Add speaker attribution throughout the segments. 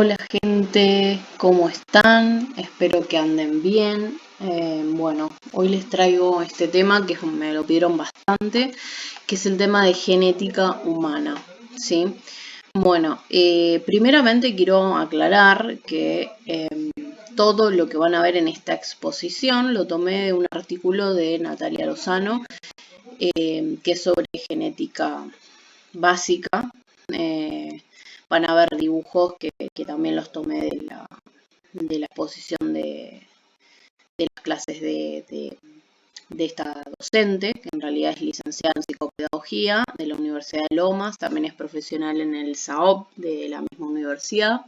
Speaker 1: Hola gente, ¿cómo están? Espero que anden bien. Bueno, hoy les traigo este tema que me lo pidieron bastante, que es el tema de genética humana, ¿sí? Bueno, primeramente quiero aclarar que todo lo que van a ver en esta exposición lo tomé de un artículo de Natalia Lozano, que es sobre genética básica. Van a ver dibujos que también los tomé de la exposición de las clases de esta docente, que en realidad es licenciada en psicopedagogía de la Universidad de Lomas, también es profesional en el SAOP de la misma universidad.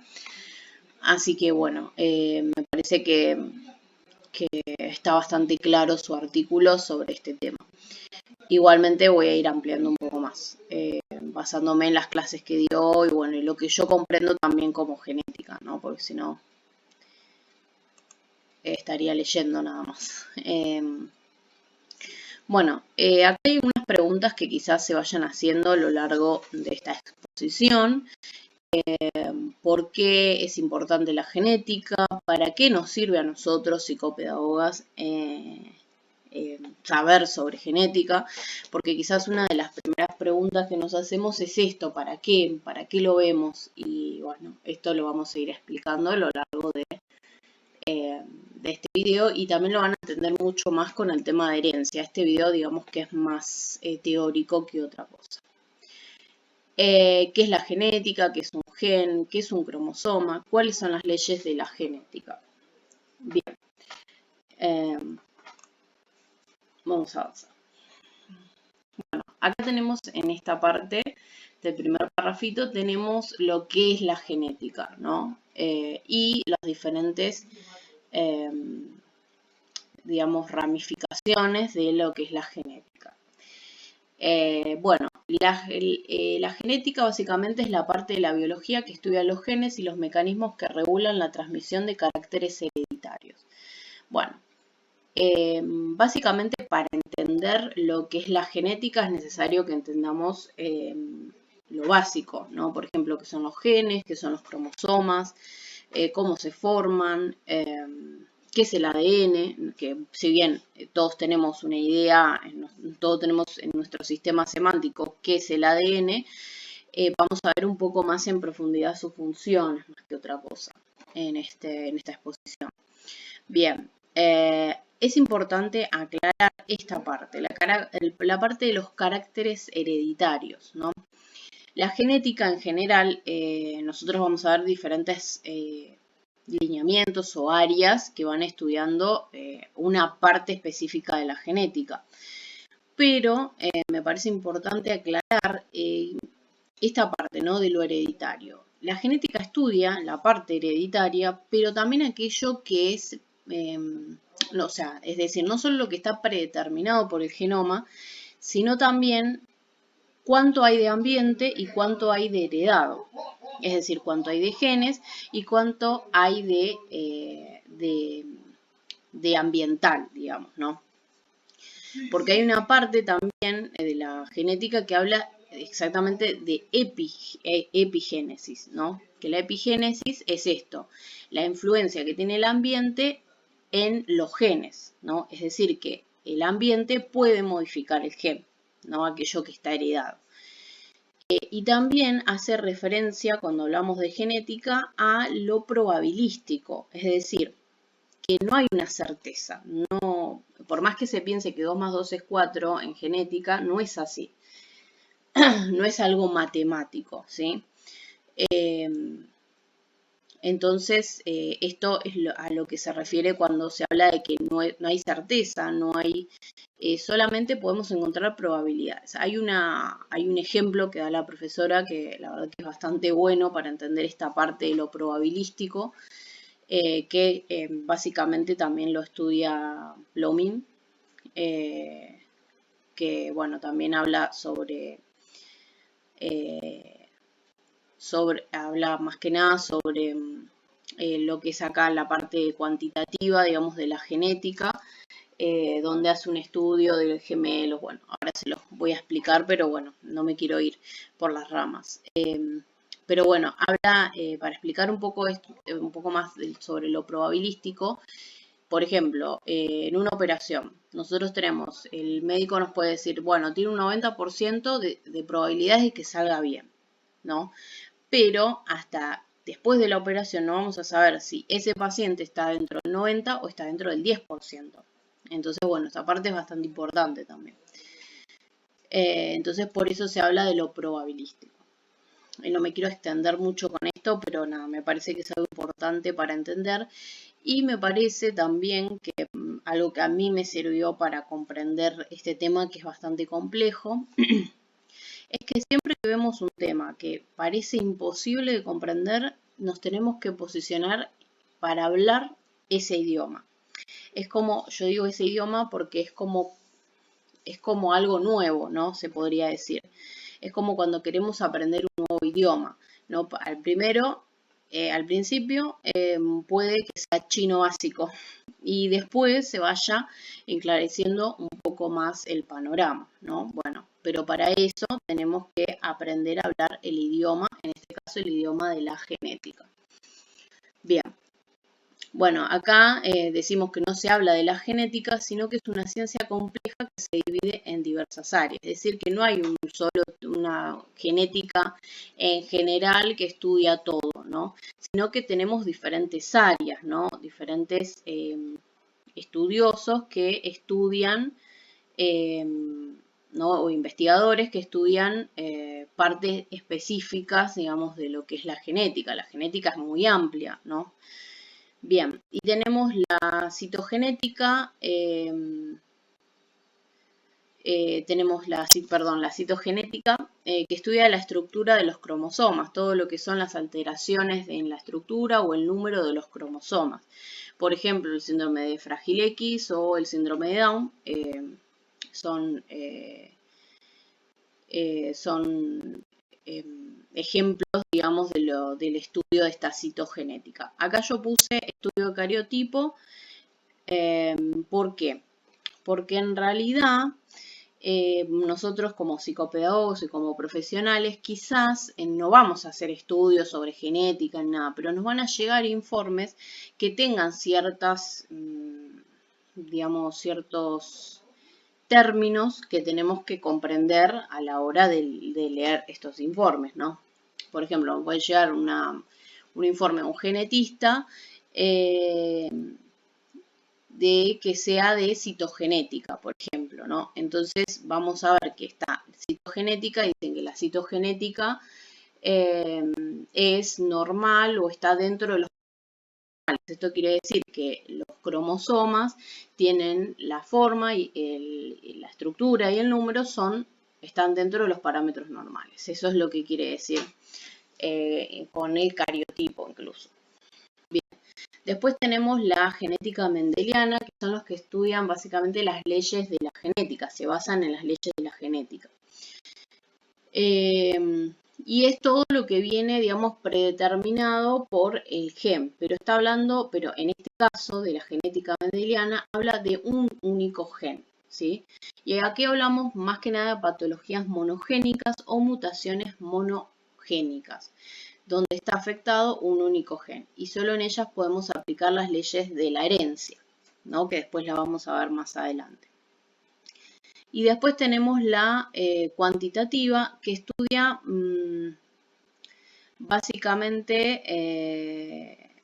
Speaker 1: Así que bueno, me parece que está bastante claro su artículo sobre este tema. Igualmente voy a ir ampliando un poco más, basándome en las clases que dio y bueno, y lo que yo comprendo también como genética, ¿no? Porque si no, estaría leyendo nada más. Bueno, acá hay unas preguntas que quizás se vayan haciendo a lo largo de esta exposición. ¿Por qué es importante la genética? ¿Para qué nos sirve a nosotros, psicopedagogas, saber sobre genética? Porque quizás una de las primeras preguntas que nos hacemos es esto, ¿para qué? ¿Para qué lo vemos? Y bueno, esto lo vamos a ir explicando a lo largo de este video y también lo van a entender mucho más con el tema de herencia. Este video digamos que es más teórico que otra cosa. ¿Qué es la genética? ¿Qué es un gen? ¿Qué es un cromosoma? ¿Cuáles son las leyes de la genética? Bien, vamos a avanzar. Bueno, acá tenemos en esta parte del primer parrafito, tenemos lo que es la genética, ¿no? Y las diferentes, digamos, ramificaciones de lo que es la genética. Bueno, la genética básicamente es la parte de la biología que estudia los genes y los mecanismos que regulan la transmisión de caracteres hereditarios. Bueno, básicamente para entender lo que es la genética es necesario que entendamos lo básico, ¿no? Por ejemplo, qué son los genes, qué son los cromosomas, cómo se forman, qué es el ADN, que si bien todos tenemos una idea, todos tenemos en nuestro sistema semántico qué es el ADN, vamos a ver un poco más en profundidad sus funciones, más que otra cosa, en esta exposición. Bien, es importante aclarar esta parte, la parte de los caracteres hereditarios, ¿no? La genética en general, nosotros vamos a ver diferentes lineamientos o áreas que van estudiando una parte específica de la genética. Pero me parece importante aclarar esta parte, ¿no? De lo hereditario. La genética estudia la parte hereditaria, pero también aquello que es, o sea, es decir, no solo lo que está predeterminado por el genoma, sino también cuánto hay de ambiente y cuánto hay de heredado. Es decir, cuánto hay de genes y cuánto hay de ambiental, digamos, ¿no? Porque hay una parte también de la genética que habla exactamente de epigénesis, ¿no? Que la epigénesis es esto, la influencia que tiene el ambiente en los genes, ¿no? Es decir, que el ambiente puede modificar el gen, ¿no? Aquello que está heredado. Y también hace referencia, cuando hablamos de genética, a lo probabilístico, es decir, que no hay una certeza. No, por más que se piense que 2 más 2 es 4 en genética, no es así. No es algo matemático, ¿sí? Entonces, esto es a lo que se refiere cuando se habla de que no hay certeza, no hay, solamente podemos encontrar probabilidades. Hay un ejemplo que da la profesora que la verdad que es bastante bueno para entender esta parte de lo probabilístico, que básicamente también lo estudia Blooming, que bueno, también habla habla más que nada sobre lo que es acá la parte cuantitativa, digamos, de la genética, donde hace un estudio de gemelos. Bueno, ahora se los voy a explicar, pero bueno, no me quiero ir por las ramas. Pero bueno, habla, para explicar un poco, un poco más sobre lo probabilístico, por ejemplo, en una operación, nosotros tenemos, el médico nos puede decir, bueno, tiene un 90% de probabilidades de que salga bien, ¿no? Pero hasta después de la operación no vamos a saber si ese paciente está dentro del 90 o está dentro del 10%. Entonces, bueno, esta parte es bastante importante también. Entonces, por eso se habla de lo probabilístico. No me quiero extender mucho con esto, pero nada, me parece que es algo importante para entender. Y me parece también que algo que a mí me sirvió para comprender este tema, que es bastante complejo, es que siempre que vemos un tema que parece imposible de comprender, nos tenemos que posicionar para hablar ese idioma. Es como, yo digo ese idioma porque es como algo nuevo, ¿no? Se podría decir. Es como cuando queremos aprender un nuevo idioma, ¿no? Al principio, puede que sea chino básico y después se vaya enclareciendo un poco más el panorama, ¿no? Bueno, pero para eso tenemos que aprender a hablar el idioma, en este caso el idioma de la genética. Bien. Bueno, acá decimos que no se habla de la genética, sino que es una ciencia compleja que se divide en diversas áreas. Es decir, que no hay una genética en general que estudia todo, ¿no? Sino que tenemos diferentes áreas, ¿no? Diferentes estudiosos que estudian, ¿no? O investigadores que estudian partes específicas, digamos, de lo que es la genética. La genética es muy amplia, ¿no? Bien, y tenemos la citogenética, la citogenética que estudia la estructura de los cromosomas, todo lo que son las alteraciones en la estructura o el número de los cromosomas. Por ejemplo, el síndrome de Fragile X o el síndrome de Down son ejemplos, digamos, del estudio de esta citogenética. Acá yo puse estudio de cariotipo. ¿Por qué? Porque en realidad nosotros como psicopedagogos y como profesionales quizás no vamos a hacer estudios sobre genética ni nada, pero nos van a llegar informes que tengan digamos, ciertos términos que tenemos que comprender a la hora de leer estos informes, ¿no? Por ejemplo, puede llegar un informe a un genetista de que sea de citogenética, por ejemplo, ¿no? Entonces vamos a ver que está citogenética, dicen que la citogenética es normal o está dentro de los normales. Esto quiere decir que los cromosomas tienen la forma y la estructura y el número están dentro de los parámetros normales. Eso es lo que quiere decir con el cariotipo incluso. Bien. Después tenemos la genética mendeliana, que son los que estudian básicamente las leyes de la genética, se basan en las leyes de la genética. Y es todo lo que viene, digamos, predeterminado por el gen, pero en este caso de la genética mendeliana, habla de un único gen, ¿sí? Y aquí hablamos más que nada de patologías monogénicas o mutaciones monogénicas, donde está afectado un único gen, y solo en ellas podemos aplicar las leyes de la herencia, ¿no? Que después la vamos a ver más adelante. Y después tenemos la cuantitativa, que estudia básicamente,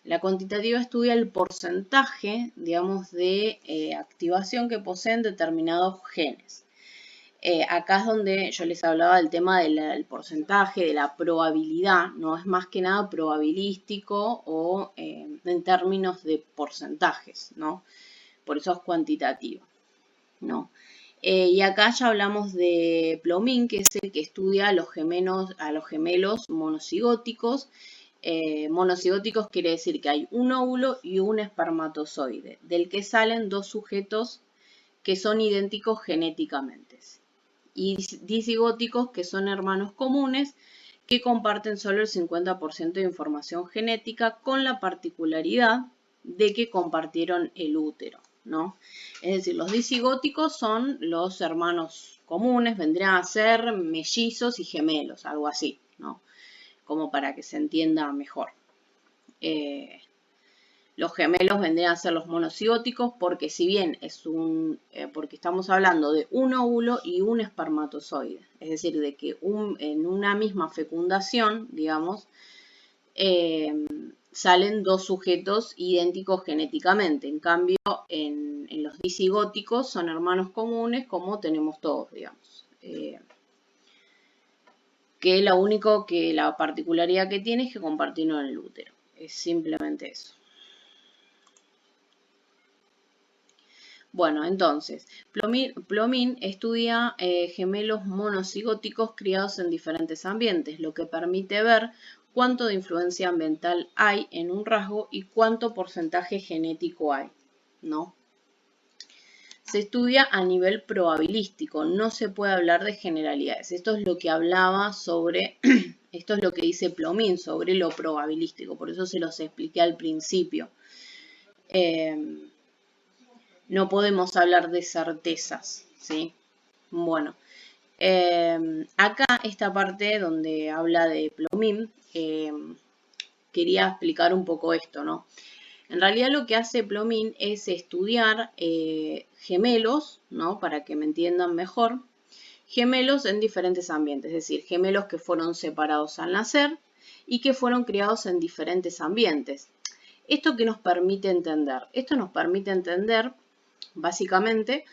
Speaker 1: la cuantitativa estudia el porcentaje, digamos, de activación que poseen determinados genes. Acá es donde yo les hablaba del tema del porcentaje, de la probabilidad, no es más que nada probabilístico o en términos de porcentajes, ¿no? Por eso es cuantitativo, ¿no? Y acá ya hablamos de Plomin, que es el que estudia a los gemelos monocigóticos. Monocigóticos quiere decir que hay un óvulo y un espermatozoide, del que salen dos sujetos que son idénticos genéticamente. Y disigóticos, que son hermanos comunes, que comparten solo el 50% de información genética, con la particularidad de que compartieron el útero, ¿no? Es decir, los disigóticos son los hermanos comunes, vendrían a ser mellizos y gemelos, algo así, ¿no? como para que se entienda mejor. Los gemelos vendrían a ser los monocigóticos porque si bien porque estamos hablando de un óvulo y un espermatozoide, es decir, de que en una misma fecundación, digamos, salen dos sujetos idénticos genéticamente. En cambio, en los disigóticos son hermanos comunes como tenemos todos, digamos. Que la particularidad que tiene es que compartieron el útero. Es simplemente eso. Bueno, entonces, Plomin estudia gemelos monocigóticos criados en diferentes ambientes, lo que permite ver cuánto de influencia ambiental hay en un rasgo y cuánto porcentaje genético hay, ¿no? Se estudia a nivel probabilístico, no se puede hablar de generalidades. Esto es lo que hablaba sobre, esto es lo que dice Plomin sobre lo probabilístico, por eso se los expliqué al principio. No podemos hablar de certezas, ¿sí? Bueno, acá esta parte donde habla de Plomin, quería explicar un poco esto, ¿no? En realidad lo que hace Plomin es estudiar gemelos, ¿no? Para que me entiendan mejor, gemelos en diferentes ambientes, es decir, gemelos que fueron separados al nacer y que fueron criados en diferentes ambientes. ¿Esto qué nos permite entender? Esto nos permite entender básicamente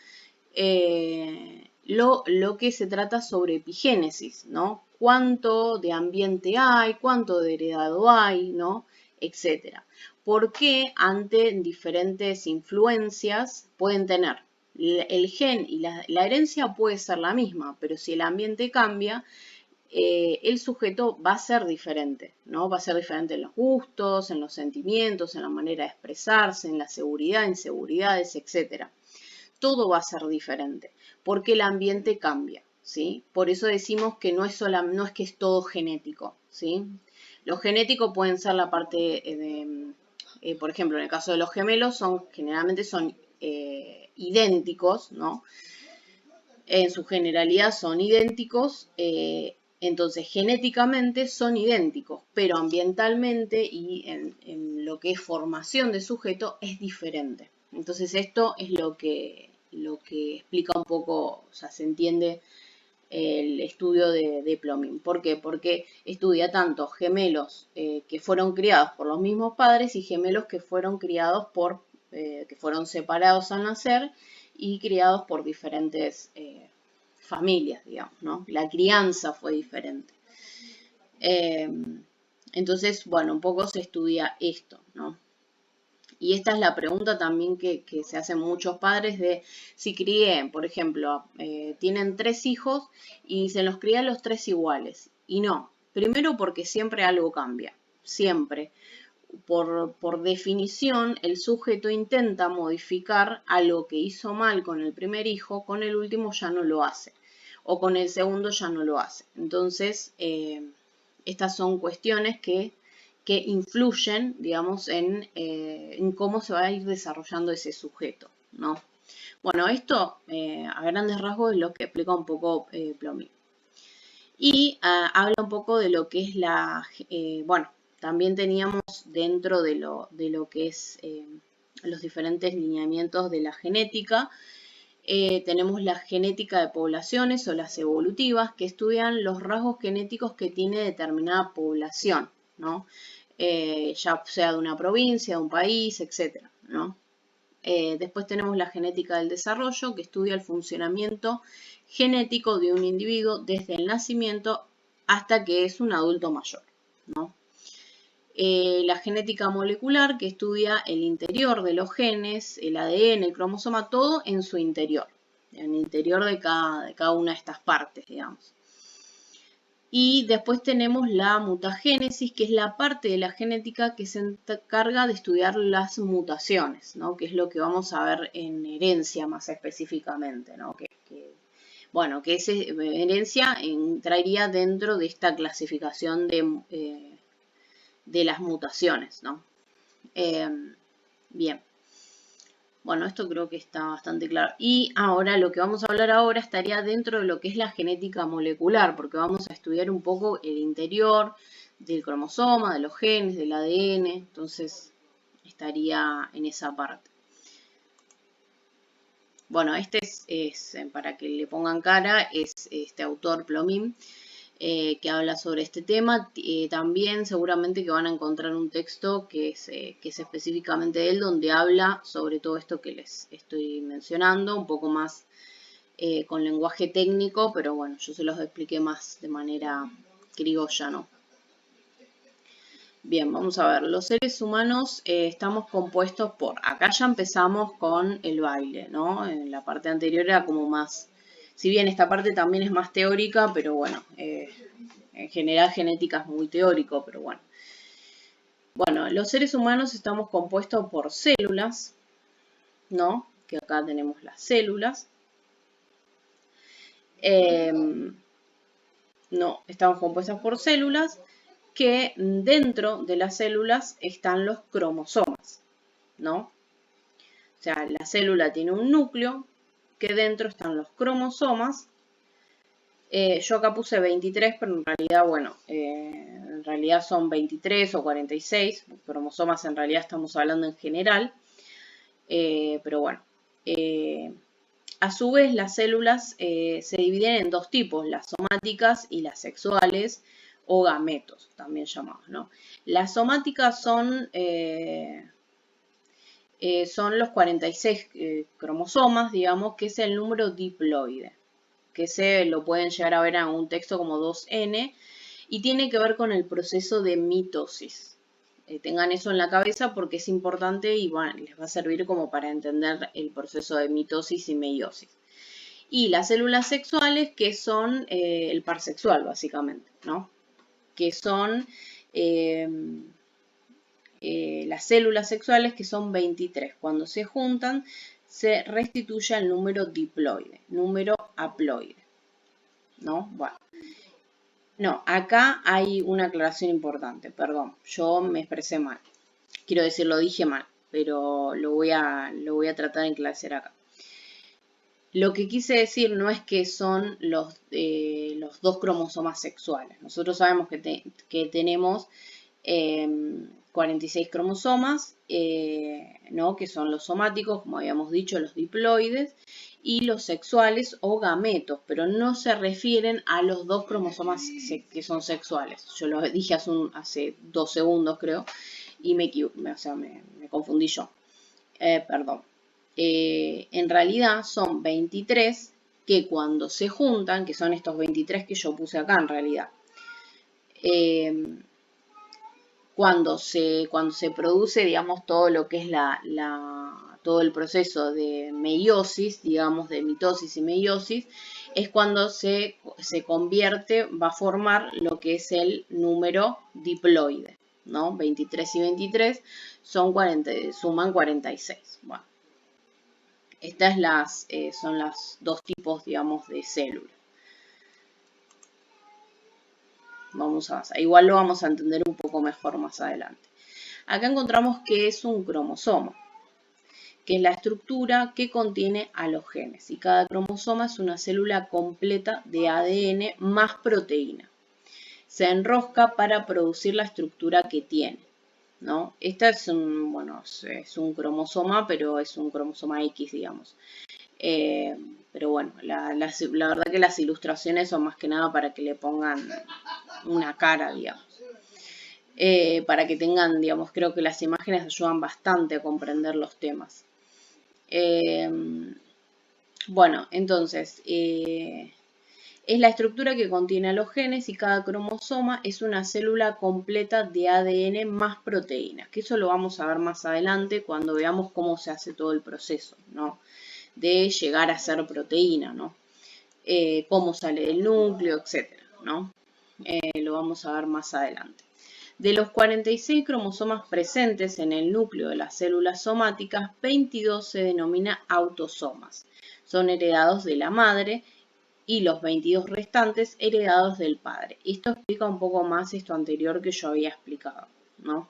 Speaker 1: lo que se trata sobre epigénesis, ¿no? Cuánto de ambiente hay, cuánto de heredado hay, ¿no? Etcétera. ¿Por qué ante diferentes influencias pueden tener? El gen y la herencia puede ser la misma, pero si el ambiente cambia, el sujeto va a ser diferente, ¿no? Va a ser diferente en los gustos, en los sentimientos, en la manera de expresarse, en la seguridad, inseguridades, etcétera. Todo va a ser diferente, porque el ambiente cambia, ¿sí? Por eso decimos que no es que es todo genético, ¿sí? Lo genético pueden ser la parte de, por ejemplo, en el caso de los gemelos, generalmente son idénticos, ¿no? En su generalidad son idénticos, entonces genéticamente son idénticos, pero ambientalmente y en lo que es formación de sujeto es diferente. Entonces esto es lo que explica un poco, o sea, se entiende el estudio de Plomin. ¿Por qué? Porque estudia tanto gemelos que fueron criados por los mismos padres y gemelos que fueron criados que fueron separados al nacer y criados por diferentes familias, digamos, ¿no? La crianza fue diferente. Entonces, bueno, un poco se estudia esto, ¿no? Y esta es la pregunta también que se hacen muchos padres de si crié, por ejemplo, tienen 3 hijos y se los crían los 3 iguales. Y no, primero porque siempre algo cambia, siempre. Por definición, el sujeto intenta modificar algo que hizo mal con el primer hijo, con el último ya no lo hace, o con el segundo ya no lo hace. Entonces, estas son cuestiones que influyen, digamos, en cómo se va a ir desarrollando ese sujeto, ¿no? Bueno, esto a grandes rasgos es lo que explica un poco Plomin. Y habla un poco de lo que es bueno, también teníamos dentro de lo que es los diferentes lineamientos de la genética, tenemos la genética de poblaciones o las evolutivas que estudian los rasgos genéticos que tiene determinada población, ¿no? Ya sea de una provincia, de un país, etcétera, ¿no? Después tenemos la genética del desarrollo, que estudia el funcionamiento genético de un individuo desde el nacimiento hasta que es un adulto mayor, ¿no? La genética molecular, que estudia el interior de los genes, el ADN, el cromosoma, todo en su interior, en el interior de cada una de estas partes, digamos. Y después tenemos la mutagénesis, que es la parte de la genética que se encarga de estudiar las mutaciones, ¿no? Que es lo que vamos a ver en herencia más específicamente, ¿no? Bueno, que esa herencia entraría dentro de esta clasificación de las mutaciones, ¿no? Bien. Bueno, esto creo que está bastante claro. Y ahora lo que vamos a hablar ahora estaría dentro de lo que es la genética molecular, porque vamos a estudiar un poco el interior del cromosoma, de los genes, del ADN, entonces estaría en esa parte. Bueno, este es para que le pongan cara, es este autor Plomin, que habla sobre este tema. También seguramente que van a encontrar un texto que es específicamente de él, donde habla sobre todo esto que les estoy mencionando, un poco más con lenguaje técnico, pero bueno, yo se los expliqué más de manera criolla, ¿no? Bien, vamos a ver, los seres humanos estamos compuestos por, acá ya empezamos con el baile, ¿no? En la parte anterior era como más, si bien esta parte también es más teórica, pero bueno, en general genética es muy teórico, pero bueno. Bueno, los seres humanos estamos compuestos por células, ¿no? Que acá tenemos las células. No, estamos compuestos por células que dentro de las células están los cromosomas, ¿no? O sea, la célula tiene un núcleo que dentro están los cromosomas. Yo acá puse 23, pero en realidad, bueno, en realidad son 23 o 46. Cromosomas en realidad estamos hablando en general. Pero bueno, a su vez las células se dividen en dos tipos, las somáticas y las sexuales, o gametos, también llamados, ¿no? Las somáticas son los 46 cromosomas, digamos, que es el número diploide, que se lo pueden llegar a ver en un texto como 2N, y tiene que ver con el proceso de mitosis. Tengan eso en la cabeza porque es importante y bueno, les va a servir como para entender el proceso de mitosis y meiosis. Y las células sexuales, que son el par sexual, básicamente, ¿no? Que son las células sexuales, que son 23. Cuando se juntan, se restituye al número diploide, número haploide, ¿no? Bueno. No, acá hay una aclaración importante, perdón, yo me expresé mal. Quiero decir, lo dije mal, pero lo voy a tratar de enclarecer acá. Lo que quise decir no es que son los dos cromosomas sexuales. Nosotros sabemos que tenemos 46 cromosomas, ¿no? Que son los somáticos, como habíamos dicho, los diploides, y los sexuales o gametos, pero no se refieren a los dos cromosomas que son sexuales. Yo lo dije hace 2 segundos, creo, y me confundí yo. Perdón. En realidad son 23 que cuando se juntan, que son estos 23 que yo puse acá en realidad, cuando se produce, digamos, todo lo que es todo el proceso de meiosis, digamos, de mitosis y meiosis, es cuando se convierte, va a formar lo que es el número diploide, ¿no? 23 y 23 suman 46. Bueno, estas son las dos tipos, digamos, de células. Vamos a avanzar. Igual lo vamos a entender un poco mejor más adelante. Acá encontramos que es un cromosoma, que es la estructura que contiene a los genes. Y cada cromosoma es una célula completa de ADN más proteína. Se enrosca para producir la estructura que tiene, ¿no? Esta es es un cromosoma, pero es un cromosoma X, digamos. Pero bueno, la verdad que las ilustraciones son más que nada para que le pongan una cara, digamos. Para que tengan, digamos, creo que las imágenes ayudan bastante a comprender los temas. Bueno, entonces, es la estructura que contiene a los genes y cada cromosoma es una célula completa de ADN más proteínas, que eso lo vamos a ver más adelante cuando veamos cómo se hace todo el proceso, ¿no? De llegar a ser proteína, ¿no? Cómo sale del núcleo, etcétera, ¿no? Lo vamos a ver más adelante. De los 46 cromosomas presentes en el núcleo de las células somáticas, 22 se denomina autosomas. Son heredados de la madre y los 22 restantes heredados del padre. Esto explica un poco más esto anterior que yo había explicado, ¿no?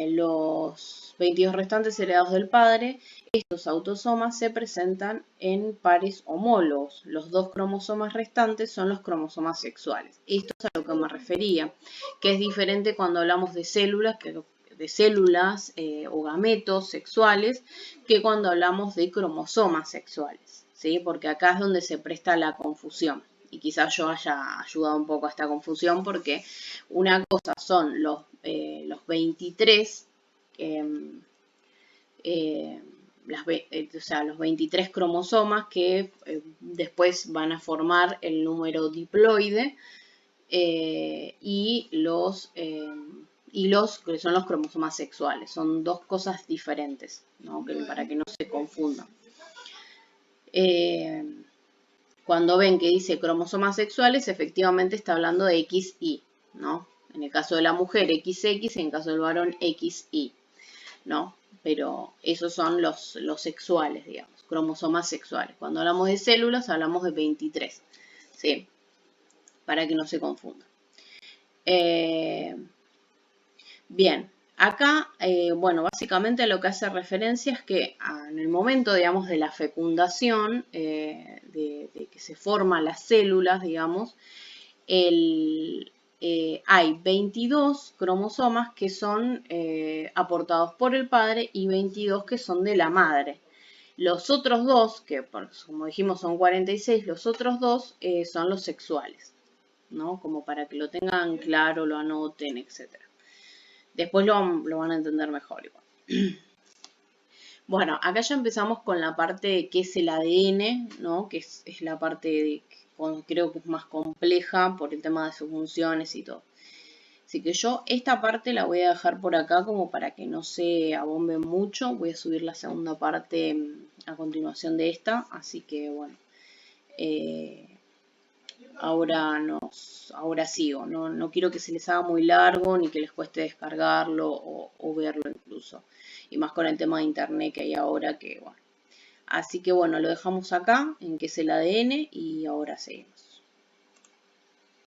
Speaker 1: Los 22 restantes heredados del padre, estos autosomas se presentan en pares homólogos. Los dos cromosomas restantes son los cromosomas sexuales. Esto es a lo que que me refería, que es diferente cuando hablamos de células, o gametos sexuales, que cuando hablamos de cromosomas sexuales, ¿sí? Porque acá es donde se presta la confusión. Y quizás yo haya ayudado un poco a esta confusión, porque una cosa son los 23, los 23 cromosomas que después van a formar el número diploide, y los que son los cromosomas sexuales. Son dos cosas diferentes, ¿no? Para que no se confundan. Cuando ven que dice cromosomas sexuales, efectivamente está hablando de XY, ¿no? En el caso de la mujer, XX, en el caso del varón, XY, ¿no? Pero esos son los sexuales, digamos, cromosomas sexuales. Cuando hablamos de células, hablamos de 23, ¿sí? Para que no se confunda. Bien, acá, bueno, básicamente lo que hace referencia es que en el momento, digamos, de la fecundación, de que se forman las células, digamos, hay 22 cromosomas que son aportados por el padre y 22 que son de la madre. Los otros dos, que como dijimos son 46, los otros dos son los sexuales, ¿no? Como para que lo tengan claro, lo anoten, etc. Después lo van a entender mejor igual. Bueno, acá ya empezamos con la parte de qué es el ADN, ¿no? Que es la parte creo que es más compleja por el tema de sus funciones y todo. Así que yo esta parte la voy a dejar por acá como para que no se abombe mucho. Voy a subir la segunda parte a continuación de esta. Así que bueno, ahora sigo. No quiero que se les haga muy largo ni que les cueste descargarlo o verlo incluso. Y más con el tema de internet que hay ahora que bueno. Así que bueno, lo dejamos acá en qué es el ADN y ahora seguimos.